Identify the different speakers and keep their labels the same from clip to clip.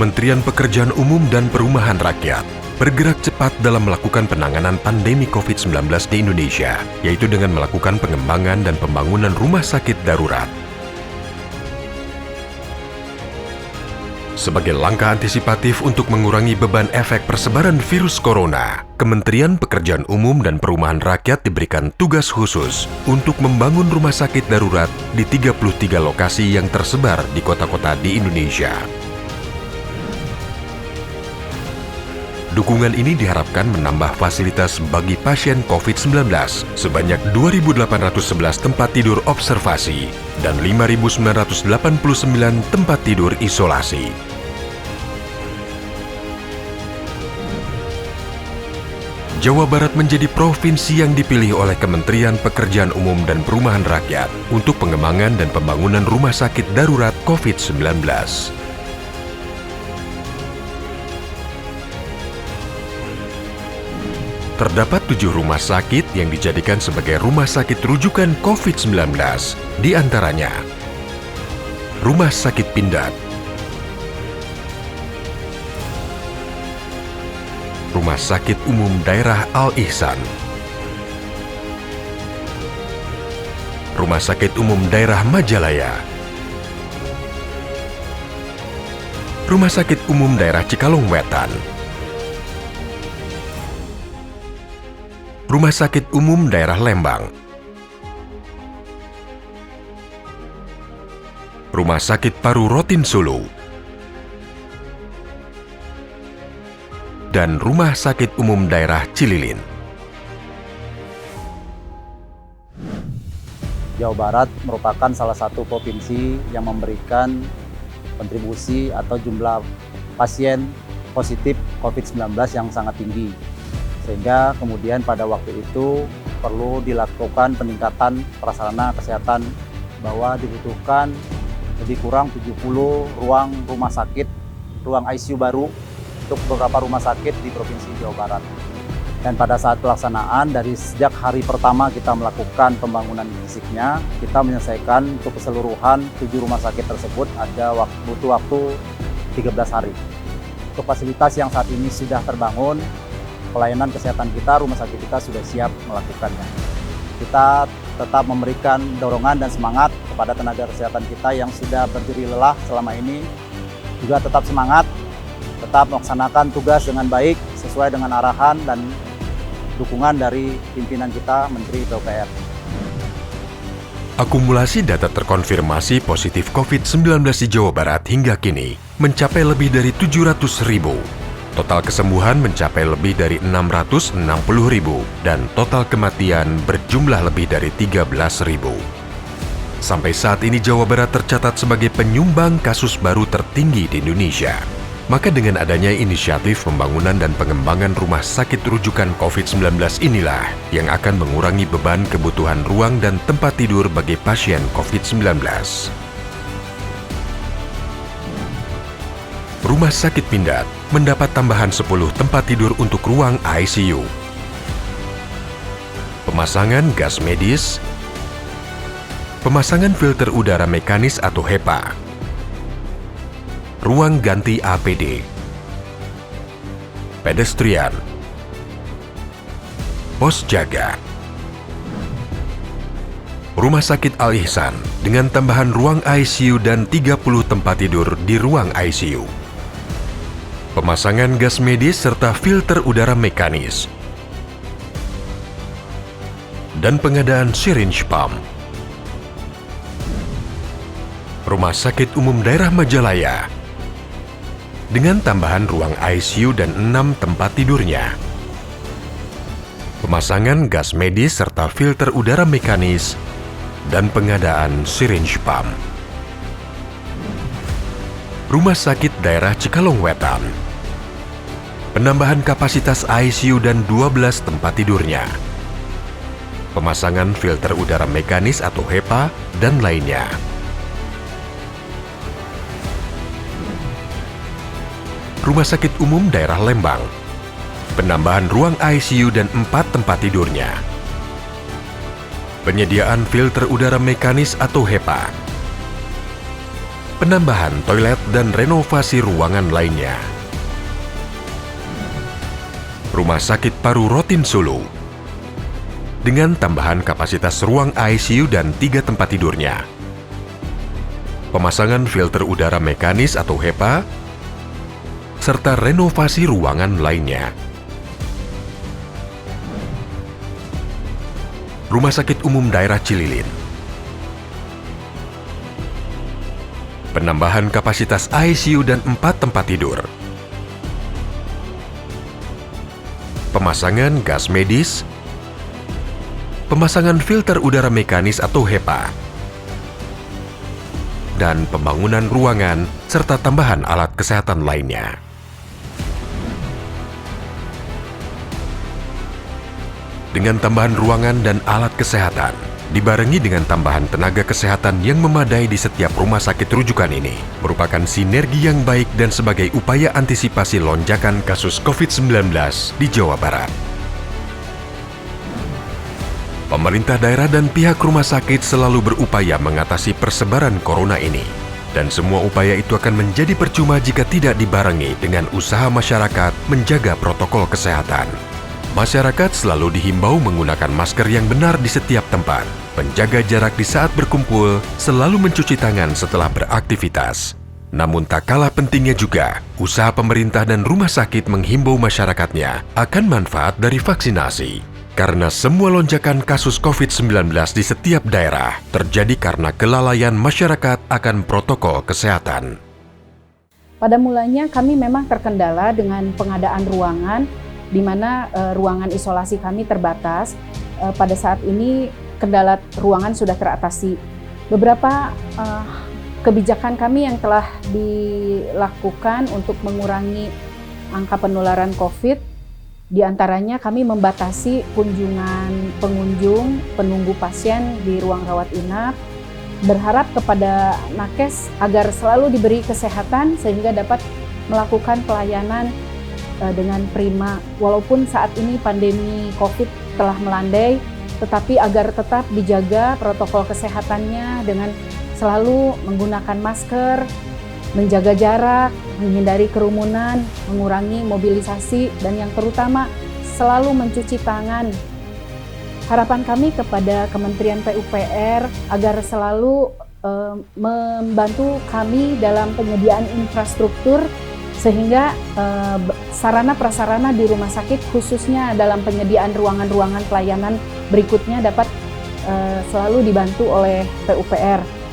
Speaker 1: Kementerian Pekerjaan Umum dan Perumahan Rakyat bergerak cepat dalam melakukan penanganan pandemi COVID-19 di Indonesia, yaitu dengan melakukan pengembangan dan pembangunan rumah sakit darurat. Sebagai langkah antisipatif untuk mengurangi beban efek persebaran virus corona, Kementerian Pekerjaan Umum dan Perumahan Rakyat diberikan tugas khusus untuk membangun rumah sakit darurat di 33 lokasi yang tersebar di kota-kota di Indonesia. Dukungan ini diharapkan menambah fasilitas bagi pasien COVID-19 sebanyak 2.811 tempat tidur observasi dan 5.989 tempat tidur isolasi. Jawa Barat menjadi provinsi yang dipilih oleh Kementerian Pekerjaan Umum dan Perumahan Rakyat untuk pengembangan dan pembangunan rumah sakit darurat COVID-19. Terdapat 7 rumah sakit yang dijadikan sebagai rumah sakit rujukan COVID-19, di antaranya Rumah Sakit Pindad, Rumah Sakit Umum Daerah Al-Ihsan, Rumah Sakit Umum Daerah Majalaya, Rumah Sakit Umum Daerah Cikalong Wetan, Rumah Sakit Umum Daerah Lembang, Rumah Sakit Paru Rotin Sulu, dan Rumah Sakit Umum Daerah Cililin.
Speaker 2: Jawa Barat merupakan salah satu provinsi yang memberikan kontribusi atau jumlah pasien positif COVID-19 yang sangat tinggi. Sehingga kemudian pada waktu itu perlu dilakukan peningkatan prasarana kesehatan bahwa dibutuhkan lebih kurang 70 ruang rumah sakit, ruang ICU baru untuk beberapa rumah sakit di Provinsi Jawa Barat. Dan pada saat pelaksanaan, dari sejak hari pertama kita melakukan pembangunan fisiknya, kita menyelesaikan untuk keseluruhan 7 rumah sakit tersebut butuh waktu 13 hari. Untuk fasilitas yang saat ini sudah terbangun, pelayanan kesehatan kita, rumah sakit kita sudah siap melakukannya. Kita tetap memberikan dorongan dan semangat kepada tenaga kesehatan kita yang sudah berdiri lelah selama ini, juga tetap semangat, tetap melaksanakan tugas dengan baik sesuai dengan arahan dan dukungan dari pimpinan kita, Menteri PUPR.
Speaker 1: Akumulasi data terkonfirmasi positif COVID-19 di Jawa Barat hingga kini mencapai lebih dari 700.000. Total kesembuhan mencapai lebih dari 660.000 dan total kematian berjumlah lebih dari 13.000. Sampai saat ini Jawa Barat tercatat sebagai penyumbang kasus baru tertinggi di Indonesia. Maka dengan adanya inisiatif pembangunan dan pengembangan rumah sakit rujukan COVID-19 inilah yang akan mengurangi beban kebutuhan ruang dan tempat tidur bagi pasien COVID-19. Rumah Sakit Pindad mendapat tambahan 10 tempat tidur untuk ruang ICU. Pemasangan gas medis, pemasangan filter udara mekanis atau HEPA, ruang ganti APD, pedestrian, pos jaga. Rumah Sakit Al-Ihsan dengan tambahan ruang ICU dan 30 tempat tidur di ruang ICU. Pemasangan gas medis serta filter udara mekanis. Dan pengadaan syringe pump. Rumah Sakit Umum Daerah Majalaya dengan tambahan ruang ICU dan 6 tempat tidurnya. Pemasangan gas medis serta filter udara mekanis dan pengadaan syringe pump. Rumah Sakit Daerah Cikalong Wetan. Penambahan kapasitas ICU dan 12 tempat tidurnya. Pemasangan filter udara mekanis atau HEPA dan lainnya. Rumah Sakit Umum Daerah Lembang. Penambahan ruang ICU dan 4 tempat tidurnya. Penyediaan filter udara mekanis atau HEPA. penambahan toilet dan renovasi ruangan lainnya. Rumah Sakit Paru Rotin Solo dengan tambahan kapasitas ruang ICU dan 3 tempat tidurnya. Pemasangan filter udara mekanis atau HEPA, serta renovasi ruangan lainnya. Rumah Sakit Umum Daerah Cililin. Penambahan kapasitas ICU dan 4 tempat tidur. Pemasangan gas medis. Pemasangan filter udara mekanis atau HEPA. Dan pembangunan ruangan serta tambahan alat kesehatan lainnya. Dengan tambahan ruangan dan alat kesehatan, dibarengi dengan tambahan tenaga kesehatan yang memadai di setiap rumah sakit rujukan ini, merupakan sinergi yang baik dan sebagai upaya antisipasi lonjakan kasus COVID-19 di Jawa Barat. Pemerintah daerah dan pihak rumah sakit selalu berupaya mengatasi persebaran corona ini. Dan semua upaya itu akan menjadi percuma jika tidak dibarengi dengan usaha masyarakat menjaga protokol kesehatan. Masyarakat selalu dihimbau menggunakan masker yang benar di setiap tempat, menjaga jarak di saat berkumpul, selalu mencuci tangan setelah beraktivitas. Namun tak kalah pentingnya juga, usaha pemerintah dan rumah sakit menghimbau masyarakatnya akan manfaat dari vaksinasi. Karena semua lonjakan kasus COVID-19 di setiap daerah terjadi karena kelalaian masyarakat akan protokol kesehatan.
Speaker 3: Pada mulanya kami memang terkendala dengan pengadaan ruangan, di mana ruangan isolasi kami terbatas. Pada saat ini kendala ruangan sudah teratasi. Beberapa kebijakan kami yang telah dilakukan untuk mengurangi angka penularan COVID, di antaranya kami membatasi kunjungan pengunjung, penunggu pasien di ruang rawat inap, berharap kepada nakes agar selalu diberi kesehatan sehingga dapat melakukan pelayanan dengan prima. Walaupun saat ini pandemi COVID telah melandai, tetapi agar tetap dijaga protokol kesehatannya dengan selalu menggunakan masker, menjaga jarak, menghindari kerumunan, mengurangi mobilisasi, dan yang terutama selalu mencuci tangan. Harapan kami kepada Kementerian PUPR agar selalu membantu kami dalam penyediaan infrastruktur sehingga sarana prasarana di rumah sakit khususnya dalam penyediaan ruangan-ruangan pelayanan berikutnya dapat selalu dibantu oleh PUPR.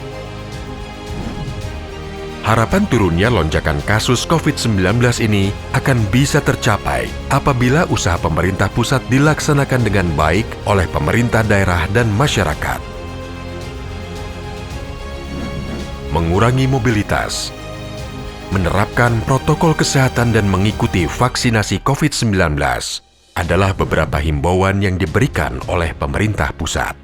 Speaker 1: Harapan turunnya lonjakan kasus COVID-19 ini akan bisa tercapai apabila usaha pemerintah pusat dilaksanakan dengan baik oleh pemerintah daerah dan masyarakat. Mengurangi mobilitas, menerapkan protokol kesehatan dan mengikuti vaksinasi COVID-19 adalah beberapa himbauan yang diberikan oleh pemerintah pusat.